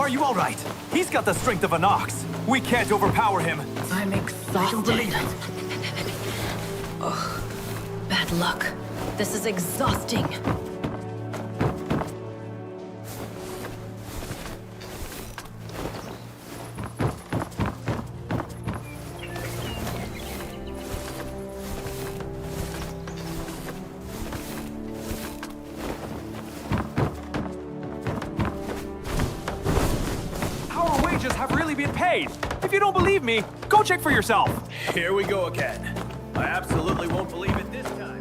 Are you all right? He's got the strength of an ox. We can't overpower him. I'm exhausted. Ugh. Bad luck. This is exhausting. Our wages have really been paid. If you don't believe me, go check for yourself. Here we go again. I absolutely won't believe it this time.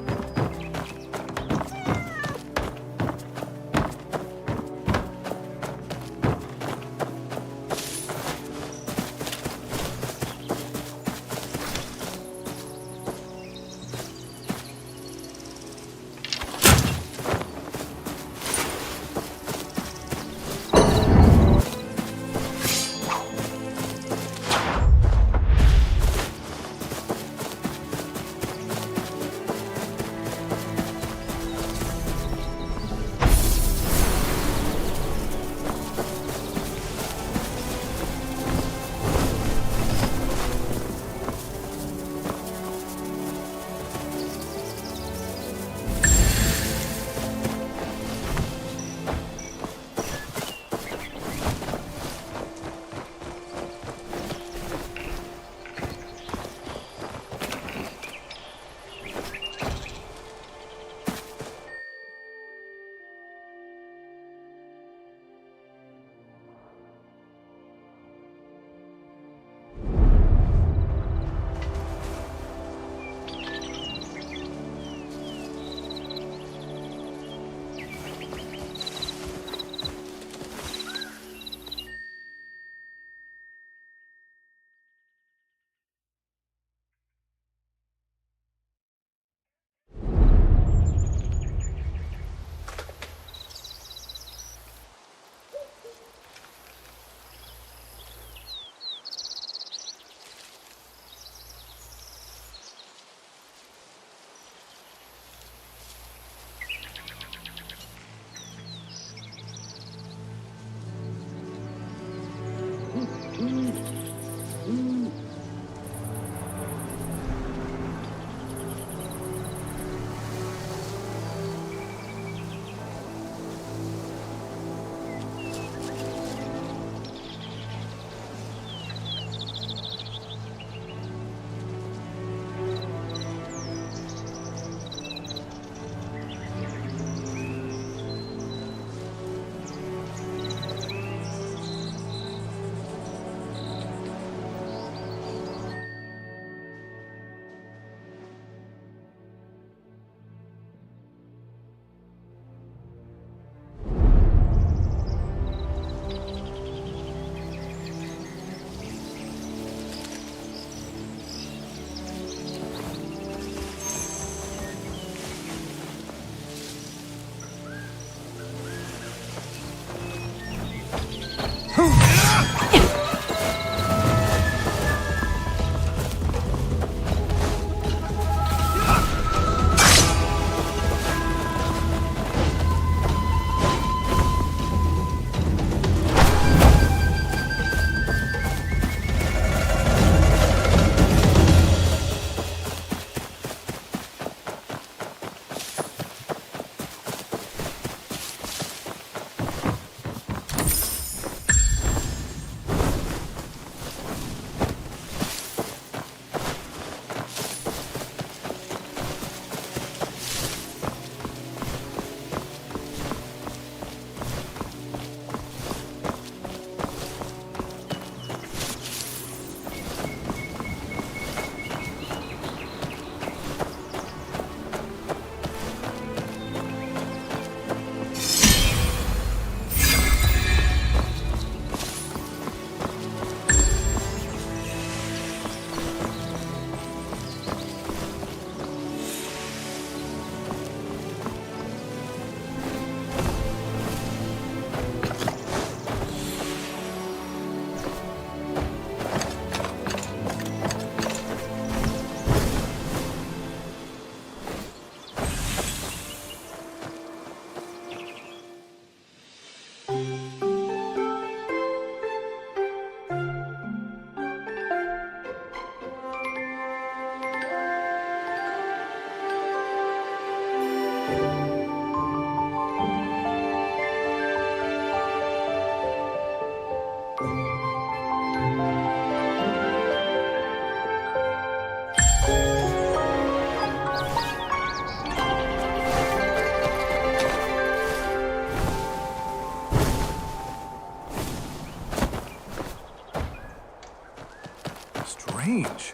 Strange.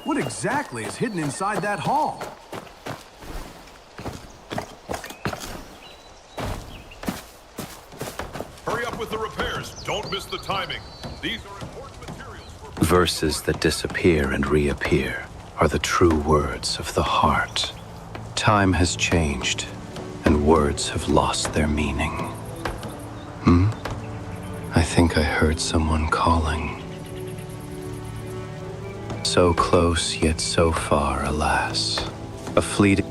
What exactly is hidden inside that hall? Hurry up with the repairs. Don't miss the timing. These are important materials for... Verses that disappear and reappear are the true words of the heart. Time has changed, and words have lost their meaning. I think I heard someone calling. So close, yet so far, alas. A fleeting...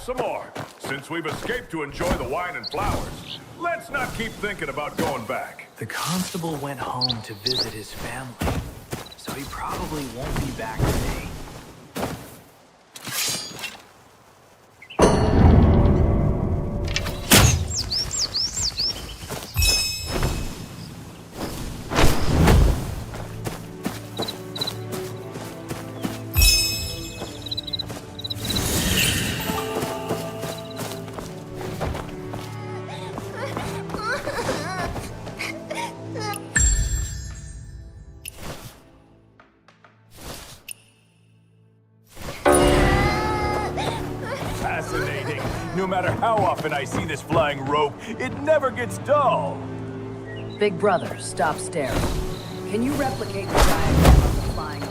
some more. Since we've escaped to enjoy the wine and flowers, let's not keep thinking about going back. The constable went home to visit his family, so he probably won't be back today. Fascinating. No matter how often I see this flying rope, it never gets dull. Big brother, stop staring. Can you replicate the diagram of the flying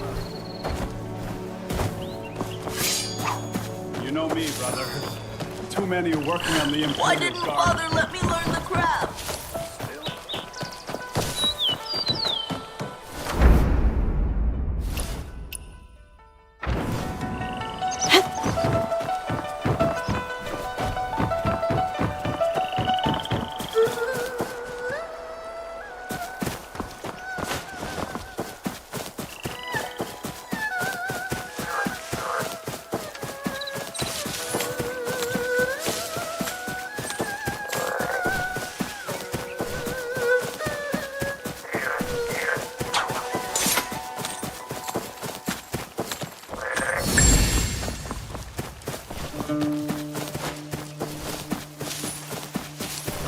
rope? You know me, brother. Too many working on the Imperial Why didn't Guard. Father let me learn the craft?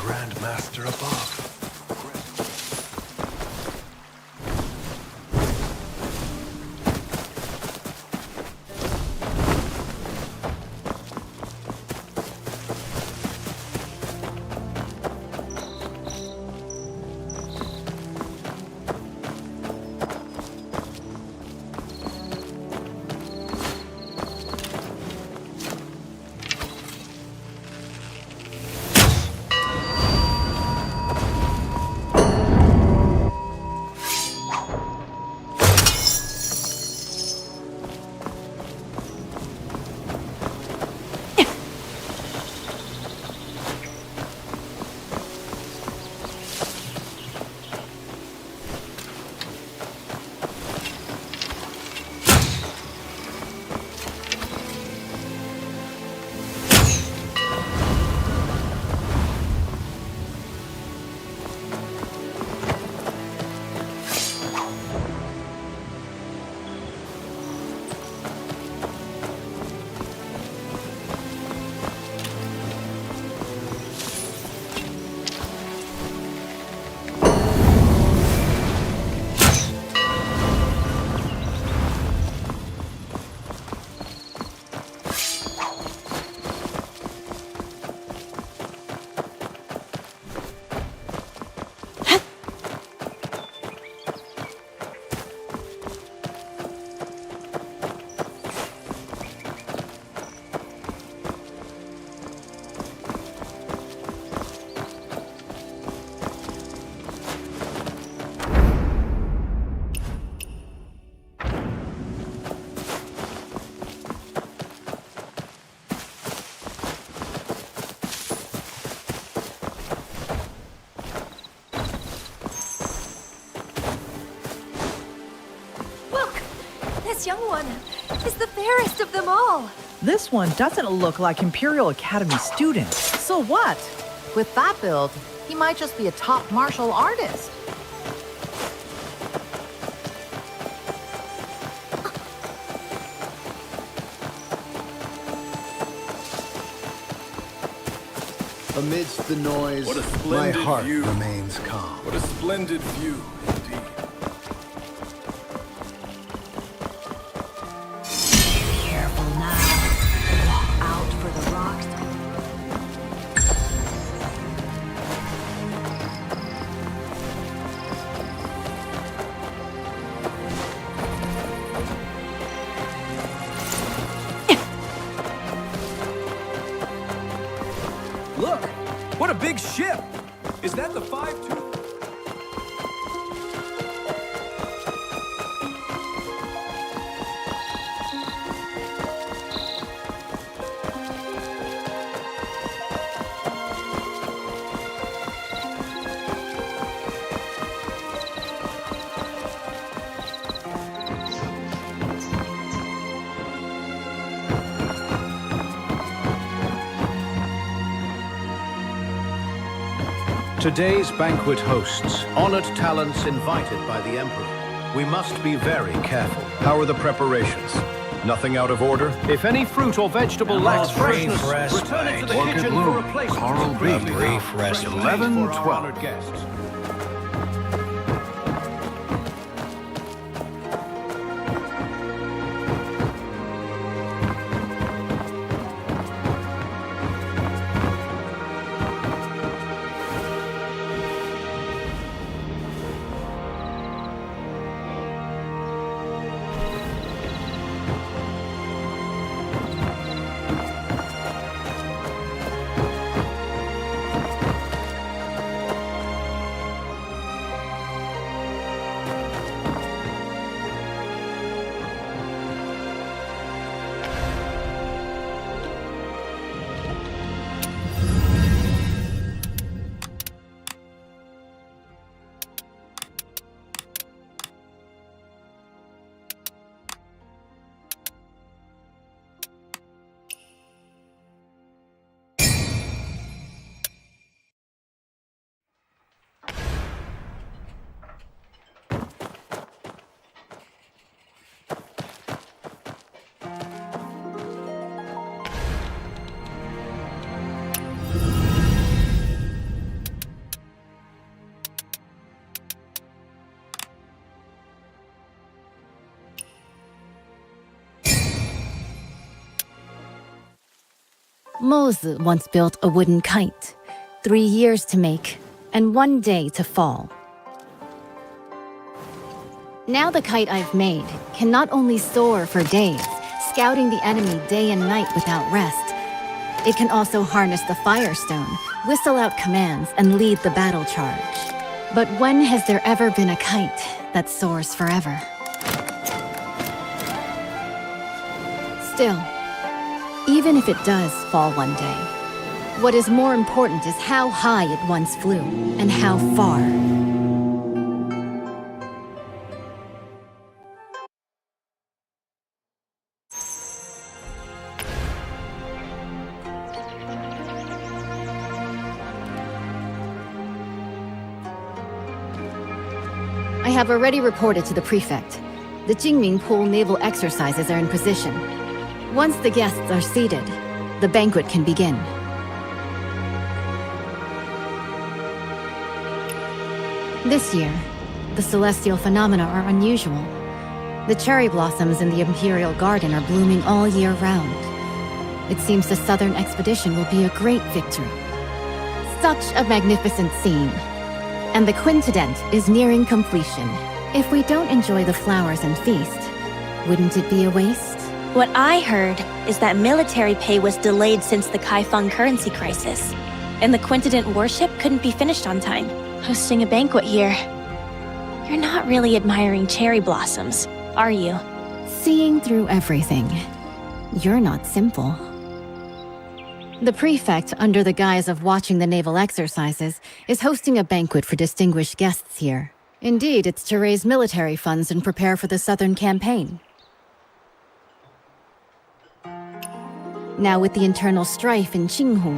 Grandmaster above. This young one is the fairest of them all. This one doesn't look like Imperial Academy student. So what? With that build, he might just be a top martial artist. Amidst the noise, What a my splendid heart view. remains calm. What a splendid view, indeed. Careful now. Walk out for the rocks. Look! What a big ship! Is that the 5-2? Today's banquet hosts honored talents invited by the Emperor. We must be very careful. How are the preparations? Nothing out of order? If any fruit or vegetable lacks freshness, return it to the kitchen for replacement. Coral beef. Brief rest. 11:12. Guests. Mozu once built a wooden kite, 3 years to make, and 1 day to fall. Now the kite I've made can not only soar for days, scouting the enemy day and night without rest, it can also harness the Firestone, whistle out commands, and lead the battle charge. But when has there ever been a kite that soars forever? Still, even if it does fall one day, what is more important is how high it once flew, and how far. I have already reported to the prefect. The Jingming Pool naval exercises are in position. Once the guests are seated, the banquet can begin. This year, the celestial phenomena are unusual. The cherry blossoms in the Imperial Garden are blooming all year round. It seems the Southern expedition will be a great victory. Such a magnificent scene. And the quintet is nearing completion. If we don't enjoy the flowers and feast, wouldn't it be a waste? What I heard is that military pay was delayed since the Kaifeng currency crisis, and the quintet warship couldn't be finished on time. Hosting a banquet here. You're not really admiring cherry blossoms, are you? Seeing through everything. You're not simple. The prefect, under the guise of watching the naval exercises, is hosting a banquet for distinguished guests here. Indeed, it's to raise military funds and prepare for the Southern campaign. Now with the internal strife in Qinghu,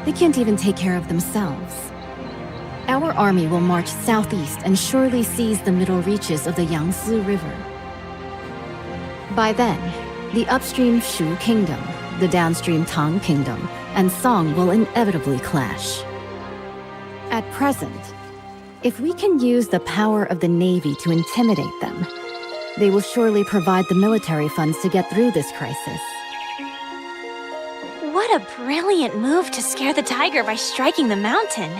they can't even take care of themselves. Our army will march southeast and surely seize the middle reaches of the Yangtze River. By then, the upstream Shu Kingdom, the downstream Tang Kingdom, and Song will inevitably clash. At present, if we can use the power of the Navy to intimidate them, they will surely provide the military funds to get through this crisis. What a brilliant move to scare the tiger by striking the mountain.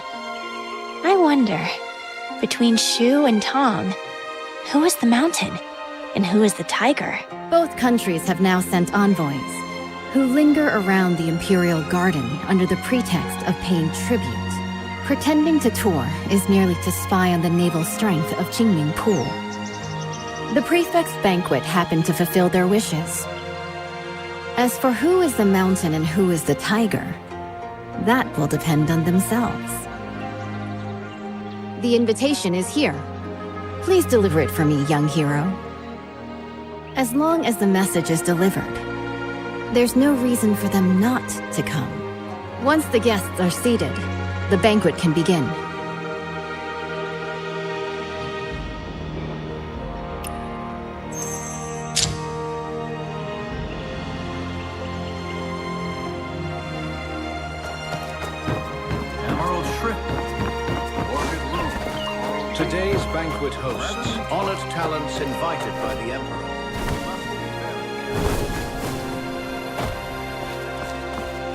I wonder, between Shu and Tong, who is the mountain and who is the tiger? Both countries have now sent envoys, who linger around the Imperial Garden under the pretext of paying tribute. Pretending to tour is merely to spy on the naval strength of Jingming Pool. The prefect's banquet happened to fulfill their wishes. As for who is the mountain and who is the tiger, that will depend on themselves. The invitation is here. Please deliver it for me, young hero. As long as the message is delivered, there's no reason for them not to come. Once the guests are seated, The banquet can begin. Emerald shrimp. Today's banquet hosts honored talents invited by the Emperor.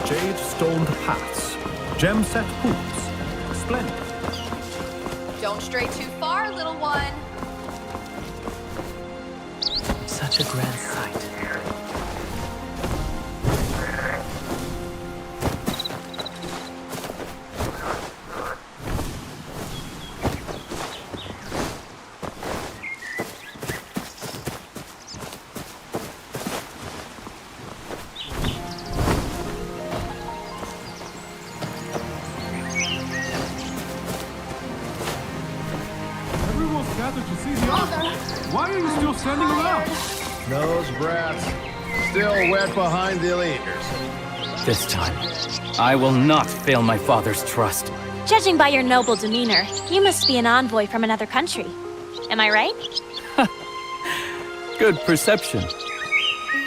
Jade stoned paths. Gem set pools. Splendid. Don't stray too far, little one. Such a grand sight. Everyone's gathered to see the opera. Why are you still standing around? Those brats still wet behind the leaders. This time, I will not fail my father's trust. Judging by your noble demeanor, you must be an envoy from another country. Am I right? Good perception.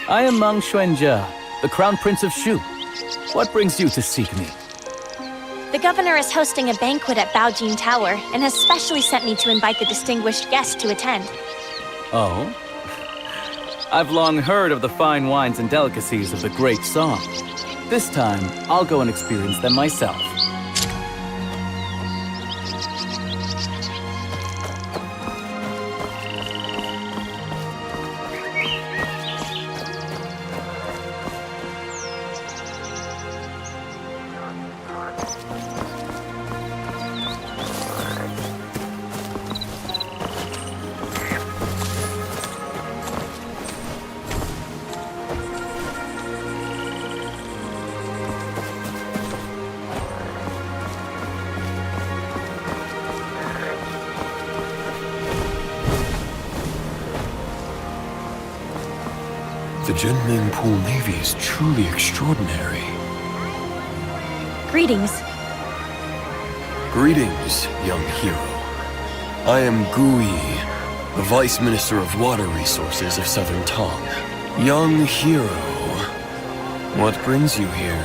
I am Mang Xuanjia, the Crown Prince of Shu. What brings you to seek me? The governor is hosting a banquet at Baojin Tower and has specially sent me to invite the distinguished guests to attend. Oh? I've long heard of the fine wines and delicacies of the Great Song. This time, I'll go and experience them myself. The Jinming Pool Navy is truly extraordinary. Greetings. Greetings, young hero. I am Gui, the Vice Minister of Water Resources of Southern Tong. Young hero, what brings you here?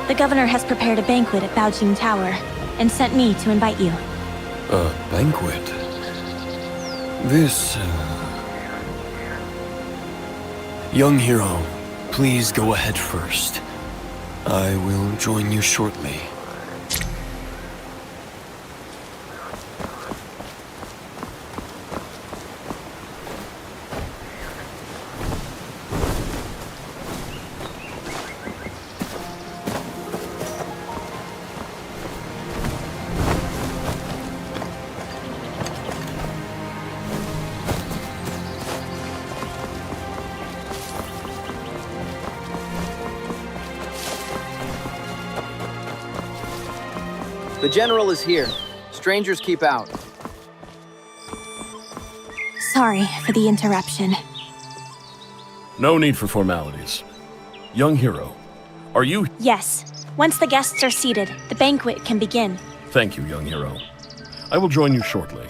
The governor has prepared a banquet at Baojin Tower and sent me to invite you. A banquet? This, Young hero, please go ahead first. I will join you shortly. The general is here. Strangers keep out. Sorry for the interruption. No need for formalities. Young hero, are you... Yes. Once the guests are seated, the banquet can begin. Thank you, young hero. I will join you shortly.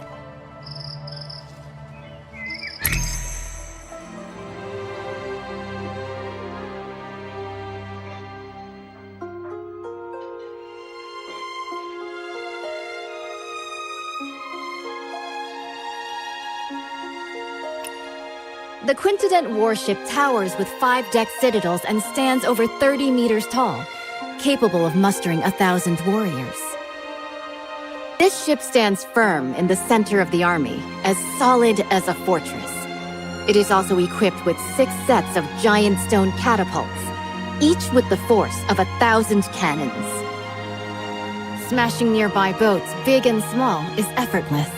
The Quintident warship towers with 5-deck citadels and stands over 30 meters tall, capable of mustering 1,000 warriors. This ship stands firm in the center of the army, as solid as a fortress. It is also equipped with 6 sets of giant stone catapults, each with the force of 1,000 cannons. Smashing nearby boats, big and small, is effortless.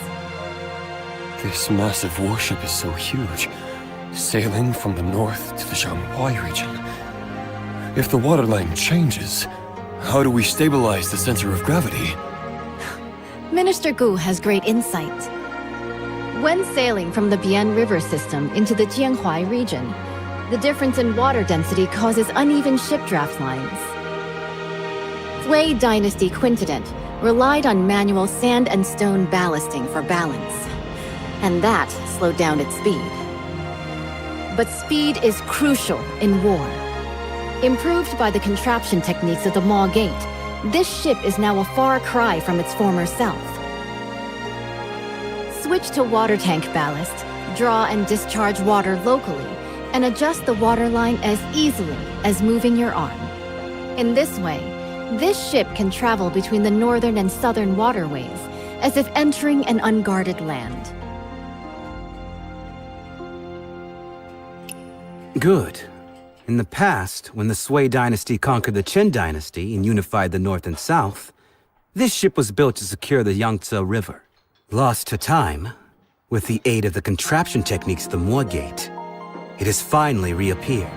This massive warship is so huge, sailing from the north to the Shanghai region. If the waterline changes, how do we stabilize the center of gravity? Minister Gu has great insight. When sailing from the Bian River system into the Jianhuai region, the difference in water density causes uneven ship draft lines. Wei Dynasty Quintident relied on manual sand and stone ballasting for balance. And that slowed down its speed. But speed is crucial in war. Improved by the contraption techniques of the Maw Gate, this ship is now a far cry from its former self. Switch to water tank ballast, draw and discharge water locally, and adjust the waterline as easily as moving your arm. In this way, this ship can travel between the northern and southern waterways, as if entering an unguarded land. Good. In the past, when the Sui dynasty conquered the Qin dynasty and unified the north and south, this ship was built to secure the Yangtze River. Lost to time, with the aid of the contraption techniques of the Maw Gate, it has finally reappeared.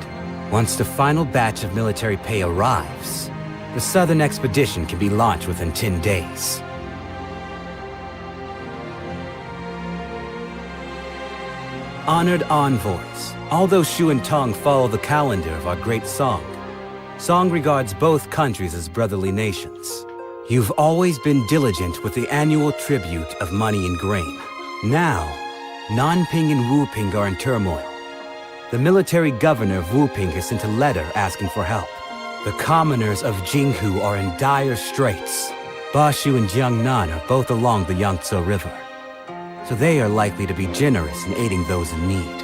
Once the final batch of military pay arrives, the southern expedition can be launched within 10 days. Honored envoys, although Shu and Tong follow the calendar of our great Song, Song regards both countries as brotherly nations. You've always been diligent with the annual tribute of money and grain. Now, Nanping and Wuping are in turmoil. The military governor of Wuping has sent a letter asking for help. The commoners of Jinghu are in dire straits. Bashu and Jiangnan are both along the Yangtze River, so they are likely to be generous in aiding those in need.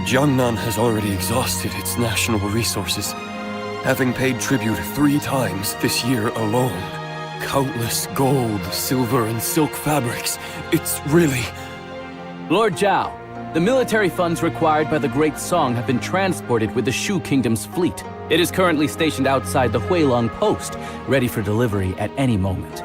Jiangnan has already exhausted its national resources, having paid tribute 3 times this year alone. Countless gold, silver, and silk fabrics. It's really... Lord Zhao, the military funds required by the Great Song have been transported with the Shu Kingdom's fleet. It is currently stationed outside the Huilong post, ready for delivery at any moment.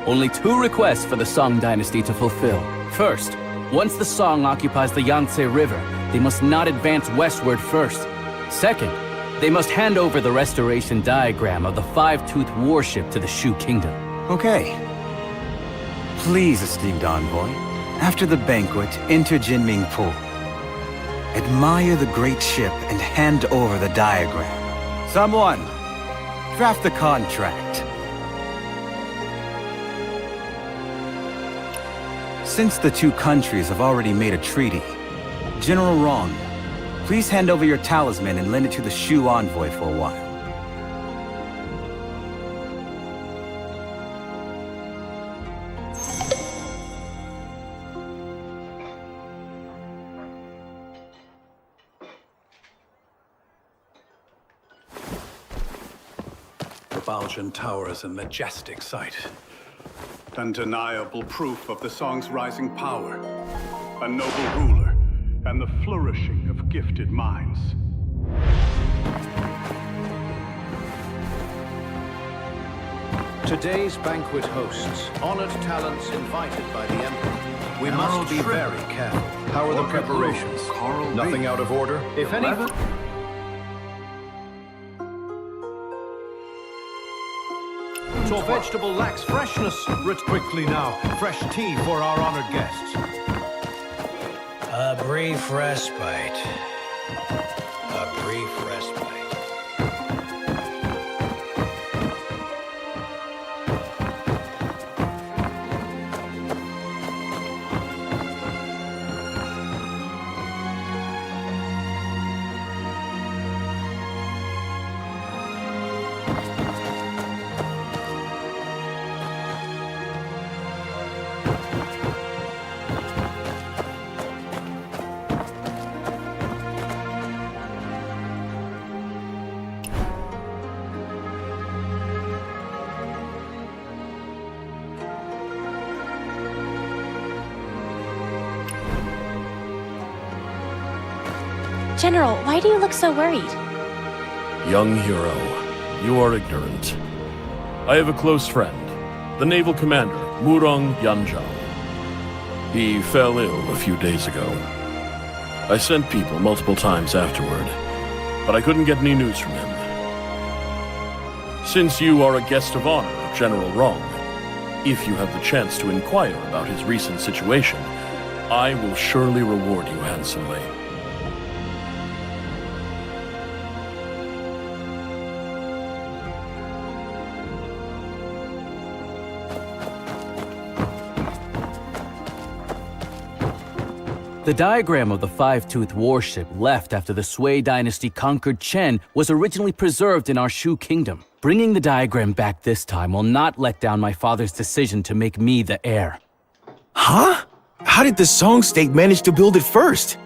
Only 2 requests for the Song dynasty to fulfill. First, once the Song occupies the Yangtze River, they must not advance westward first. Second, they must hand over the restoration diagram of the 5-toothed warship to the Shu Kingdom. Okay. Please, esteemed envoy, after the banquet, enter Jinming Pool. Admire the great ship and hand over the diagram. Someone, draft the contract. Since the 2 countries have already made a treaty, General Rong, please hand over your talisman and lend it to the Shu envoy for a while. The Baojun Tower is a majestic sight. Undeniable proof of the Song's rising power. A noble ruler, and the flourishing of gifted minds. Today's banquet hosts honored talents invited by the Emperor. We must be very careful. How are the preparations? Nothing out of order? If any... Fruit or vegetable lacks freshness. Rit quickly now. Fresh tea for our honored guests. A brief respite. A brief respite. General, why do you look so worried? Young hero, you are ignorant. I have a close friend, the naval commander, Murong Yanzhao. He fell ill a few days ago. I sent people multiple times afterward, but I couldn't get any news from him. Since you are a guest of honor of General Rong, if you have the chance to inquire about his recent situation, I will surely reward you handsomely. The diagram of the five-toothed warship left after the Sui dynasty conquered Chen was originally preserved in our Shu kingdom. Bringing the diagram back this time will not let down my father's decision to make me the heir. Huh? How did the Song State manage to build it first?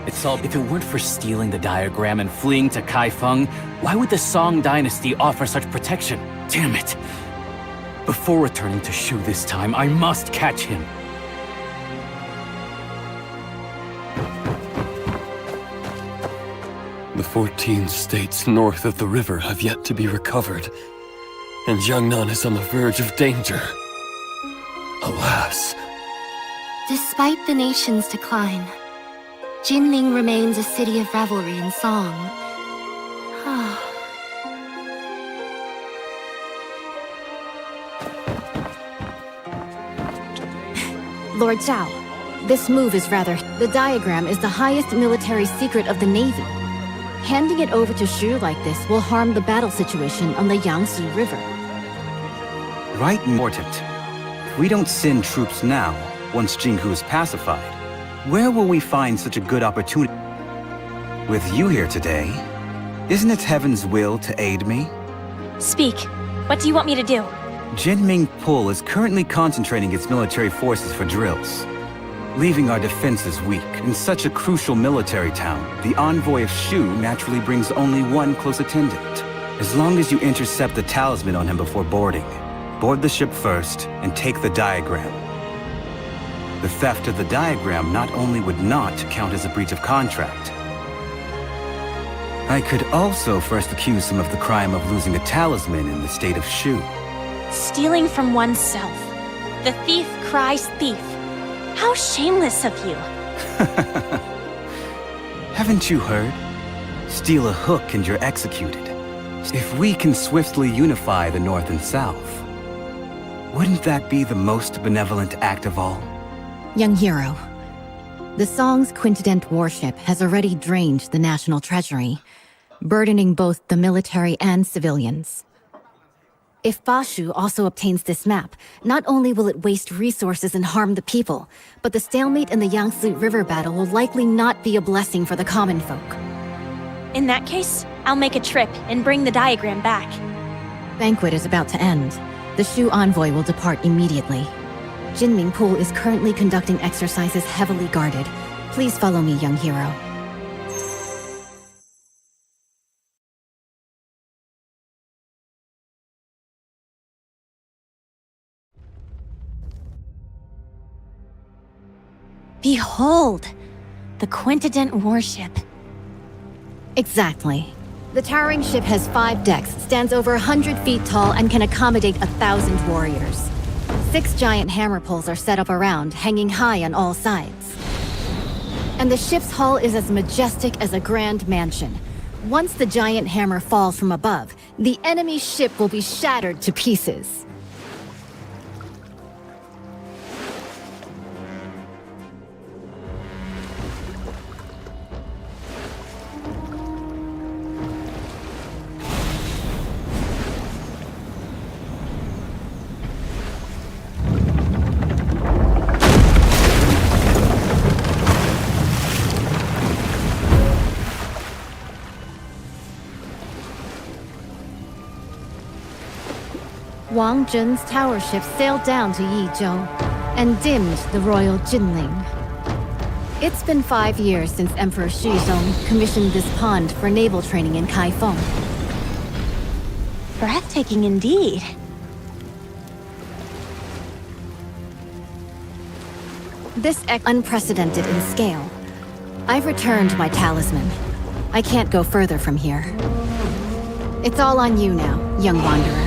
If it weren't for stealing the diagram and fleeing to Kaifeng, why would the Song dynasty offer such protection? Damn it! Before returning to Shu this time, I must catch him. The 14 states north of the river have yet to be recovered, and Jiangnan is on the verge of danger. Alas. Despite the nation's decline, Jinling remains a city of revelry and song. Lord Zhao, this move is rather... The diagram is the highest military secret of the Navy. Handing it over to Shu like this will harm the battle situation on the Yangtze River. Right, important. If we don't send troops now, once Jinghu is pacified, where will we find such a good opportunity? With you here today, isn't it heaven's will to aid me? Speak. What do you want me to do? Jinming Pul is currently concentrating its military forces for drills. Leaving our defenses weak in such a crucial military town, the envoy of Shu naturally brings only one close attendant. As long as you intercept the talisman on him before boarding, board the ship first and take the diagram. The theft of the diagram not only would not count as a breach of contract, I could also first accuse him of the crime of losing a talisman in the state of Shu. Stealing from oneself. The thief cries thief. How shameless of you. Haven't you heard? Steal a hook and you're executed. If we can swiftly unify the North and South, wouldn't that be the most benevolent act of all? Young hero, the Song's quintident warship has already drained the national treasury, burdening both the military and civilians. If Bashu also obtains this map, not only will it waste resources and harm the people, but the stalemate in the Yangtze River battle will likely not be a blessing for the common folk. In that case, I'll make a trip and bring the diagram back. Banquet is about to end. The Shu envoy will depart immediately. Jinming Pool is currently conducting exercises heavily guarded. Please follow me, young hero. Behold, the quintident warship. Exactly. The towering ship has 5 decks, stands over 100 feet tall, and can accommodate 1,000 warriors. 6 giant hammer poles are set up around, hanging high on all sides. And the ship's hull is as majestic as a grand mansion. Once the giant hammer falls from above, the enemy ship will be shattered to pieces. Wang Zhen's tower ship sailed down to Yizhou and dimmed the royal Jinling. It's been 5 years since Emperor Shizong commissioned this pond for naval training in Kaifeng. Breathtaking indeed. This unprecedented in scale. I've returned my talisman. I can't go further from here. It's all on you now, young wanderer.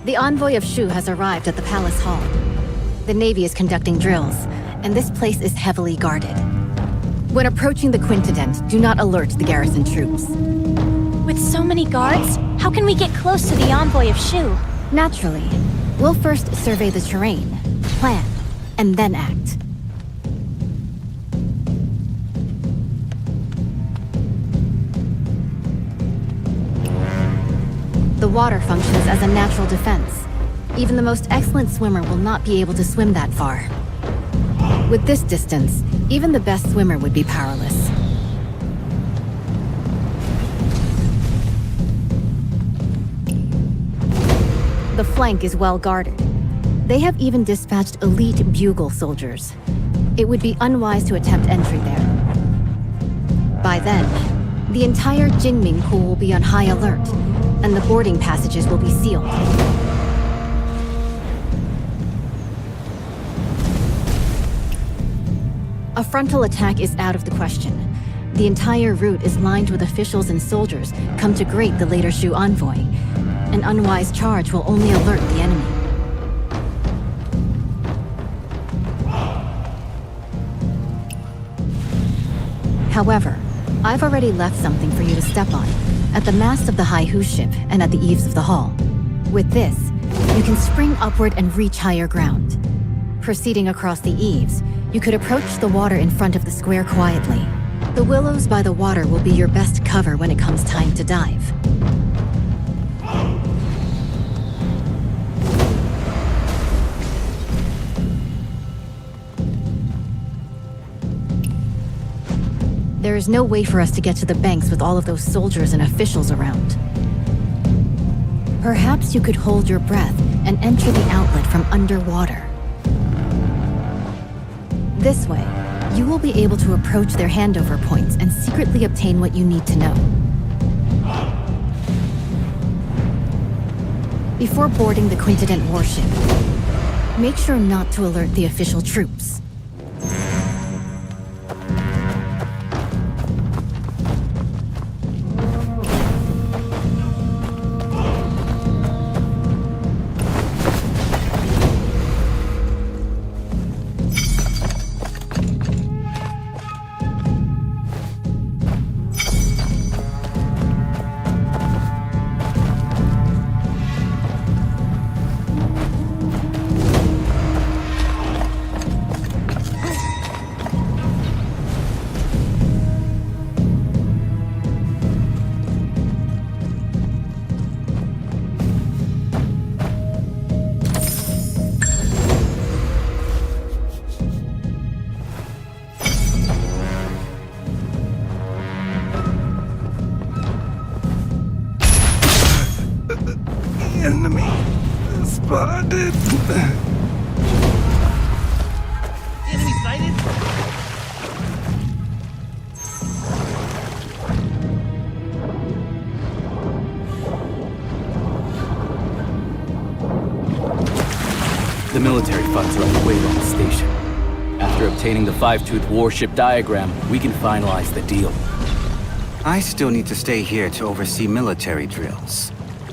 The envoy of Shu has arrived at the palace hall. The Navy is conducting drills, and this place is heavily guarded. When approaching the Quintident, do not alert the garrison troops. With so many guards, how can we get close to the envoy of Shu? Naturally. We'll first survey the terrain, plan, and then act. The water functions as a natural defense. Even the most excellent swimmer will not be able to swim that far. With this distance, even the best swimmer would be powerless. The flank is well guarded. They have even dispatched elite bugle soldiers. It would be unwise to attempt entry there. By then, the entire Jinming pool will be on high alert, and the boarding passages will be sealed. A frontal attack is out of the question. The entire route is lined with officials and soldiers come to greet the later Shu envoy. An unwise charge will only alert the enemy. However, I've already left something for you to step on, at the mast of the Haihu ship and at the eaves of the hull. With this, you can spring upward and reach higher ground. Proceeding across the eaves, you could approach the water in front of the square quietly. The willows by the water will be your best cover when it comes time to dive. There is no way for us to get to the banks with all of those soldiers and officials around. Perhaps you could hold your breath and enter the outlet from underwater. This way, you will be able to approach their handover points and secretly obtain what you need to know. Before boarding the Quintident warship, make sure not to alert the official troops. Enemy spotted. Enemy sighted? The military funds are on the way to the station. After obtaining the five-tooth warship diagram, we can finalize the deal. I still need to stay here to oversee military drills,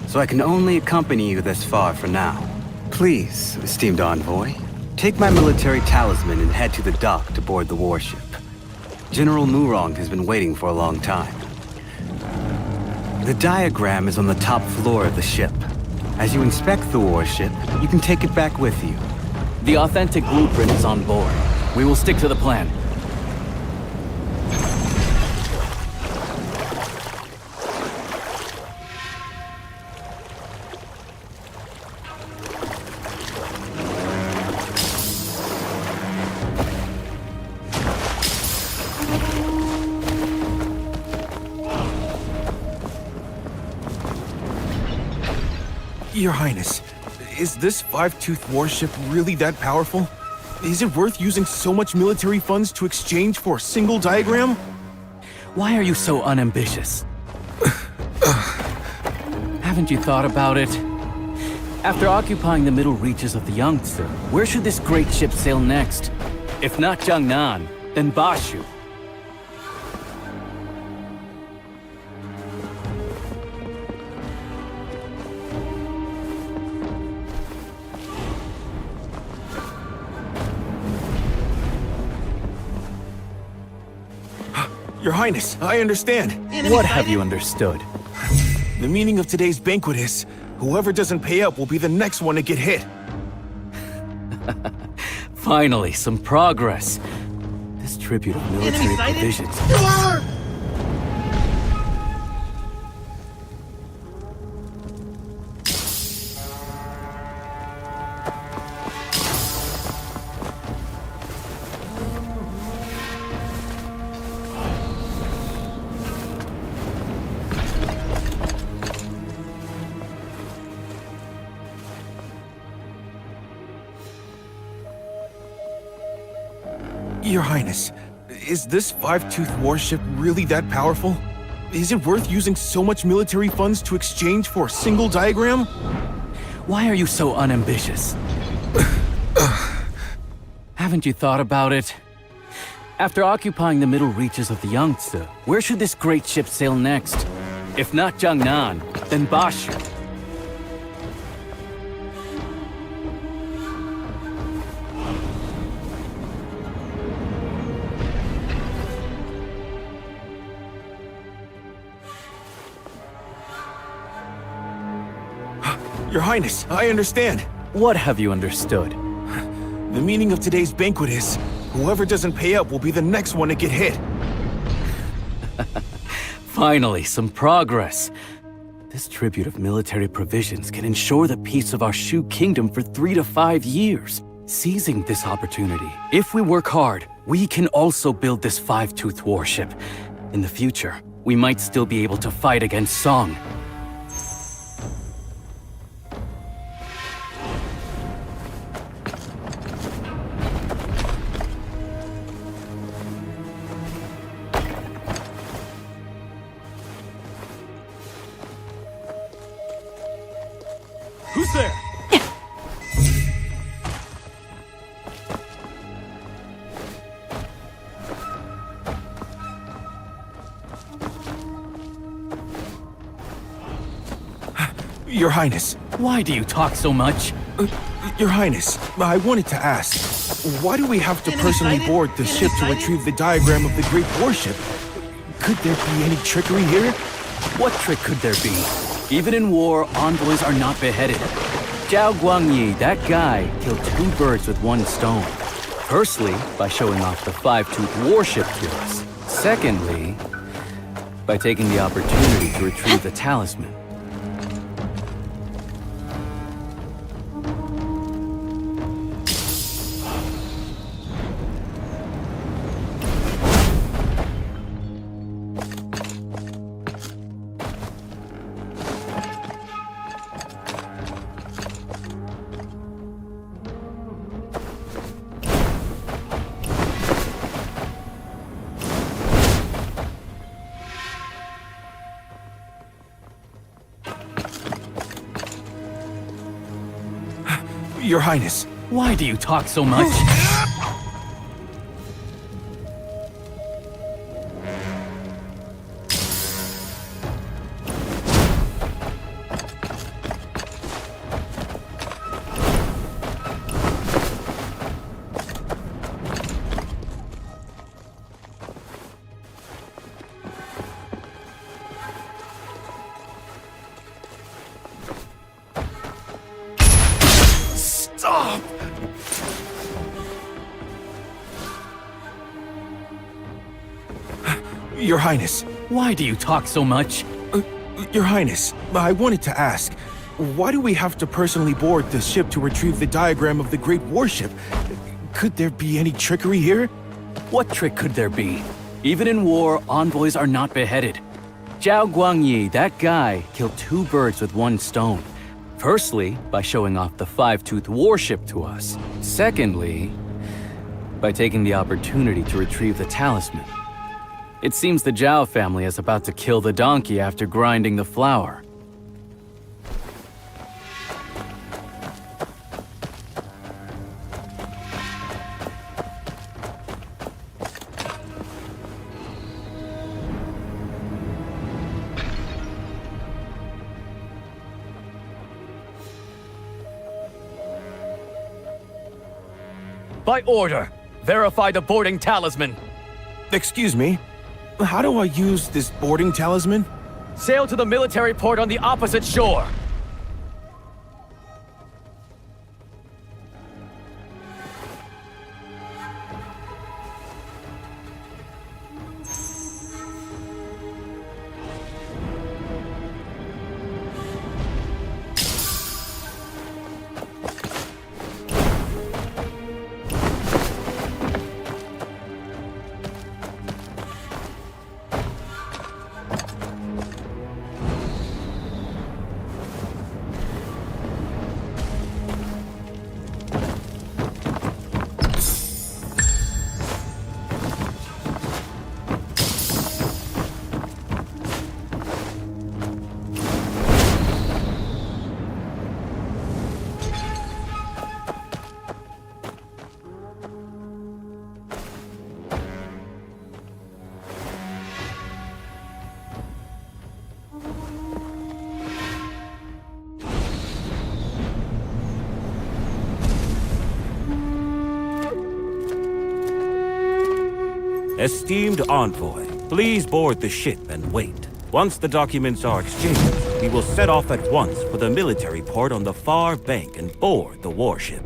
so I can only accompany you this far for now. Please, esteemed envoy, take my military talisman and head to the dock to board the warship. General Murong has been waiting for a long time. The diagram is on the top floor of the ship. As you inspect the warship, you can take it back with you. The authentic blueprint is on board. We will stick to the plan. Your Highness, is this five-tooth warship really that powerful? Is it worth using so much military funds to exchange for a single diagram? Why are you so unambitious? Haven't you thought about it? After occupying the middle reaches of the Yangtze, where should this great ship sail next? If not Jiangnan, then Bashu. Your Highness, I understand. What have you understood? The meaning of today's banquet is, whoever doesn't pay up will be the next one to get hit. Finally, some progress. This tribute of military provisions. Your Highness, is this five-tooth warship really that powerful? Is it worth using so much military funds to exchange for a single diagram? Why are you so unambitious? Haven't you thought about it? After occupying the middle reaches of the Yangtze, where should this great ship sail next? If not Jiangnan, then Bashu. Your Highness, I understand. What have you understood? The meaning of today's banquet is, whoever doesn't pay up will be the next one to get hit. Finally, some progress. This tribute of military provisions can ensure the peace of our Shu Kingdom for 3 to 5 years. Seizing this opportunity, if we work hard, we can also build this five-tooth warship. In the future, we might still be able to fight against Song. Who's there? Your Highness. Why do you talk so much? Your Highness, I wanted to ask, why do we have to personally board the ship to retrieve the diagram of the Great Warship? Could there be any trickery here? What trick could there be? Even in war, envoys are not beheaded. Zhao Guangyi, that guy, killed 2 birds with 1 stone. Firstly, by showing off the five-tooth warship to us. Secondly, by taking the opportunity to retrieve the talisman. Your Highness. Why do you talk so much? Stop! Your Highness. Why do you talk so much? Your Highness, I wanted to ask, why do we have to personally board the ship to retrieve the diagram of the Great Warship? Could there be any trickery here? What trick could there be? Even in war, envoys are not beheaded. Zhao Guangyi, that guy, killed 2 birds with 1 stone. Firstly, by showing off the five-tooth warship to us. Secondly, by taking the opportunity to retrieve the talisman. It seems the Zhao family is about to kill the donkey after grinding the flour. By order, verify the boarding talisman. Excuse me? how do I use this boarding talisman? Sail to the military port on the opposite shore. Esteemed envoy, please board the ship and wait. Once the documents are exchanged, we will set off at once for the military port on the far bank and board the warship.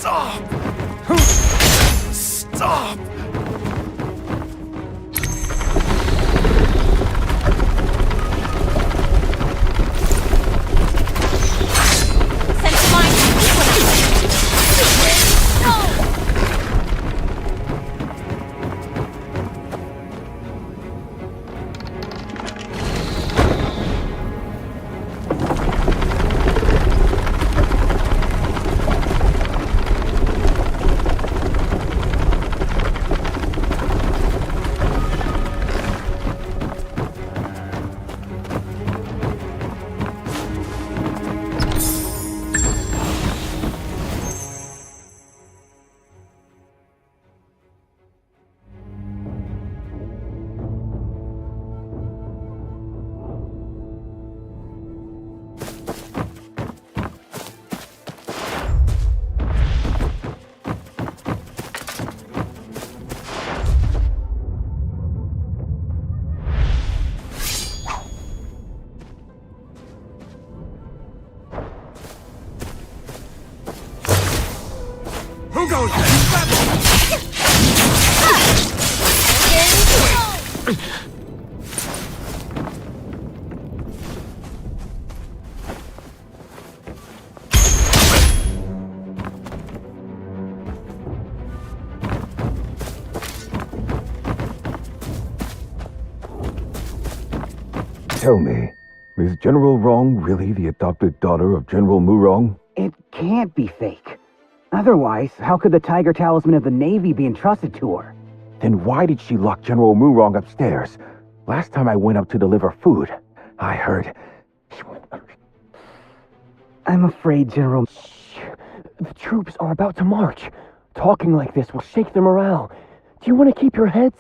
Stop! Stop! Who goes Tell me, is General Rong really the adopted daughter of General Murong? It can't be fake. Otherwise, how could the Tiger Talisman of the Navy be entrusted to her? Then why did she lock General Murong upstairs? Last time I went up to deliver food, I heard... I'm afraid, General... The troops are about to march. Talking like this will shake their morale. Do you want to keep your heads?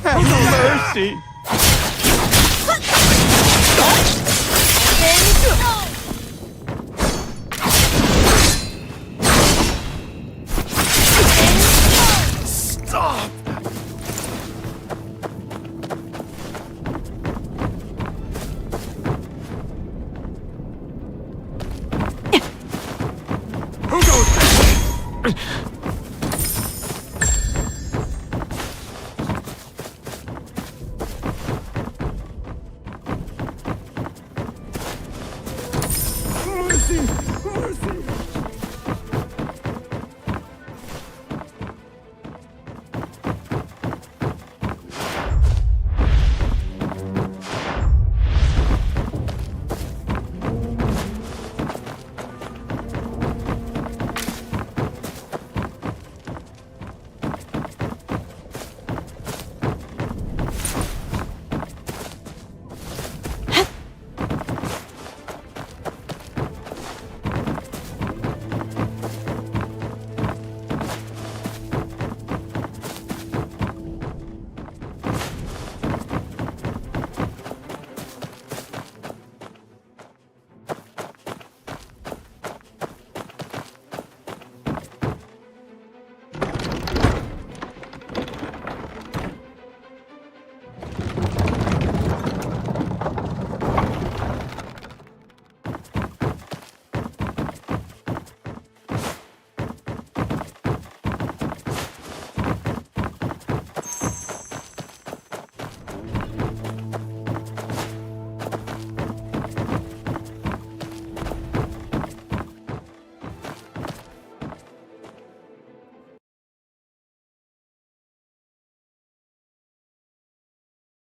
Have mercy!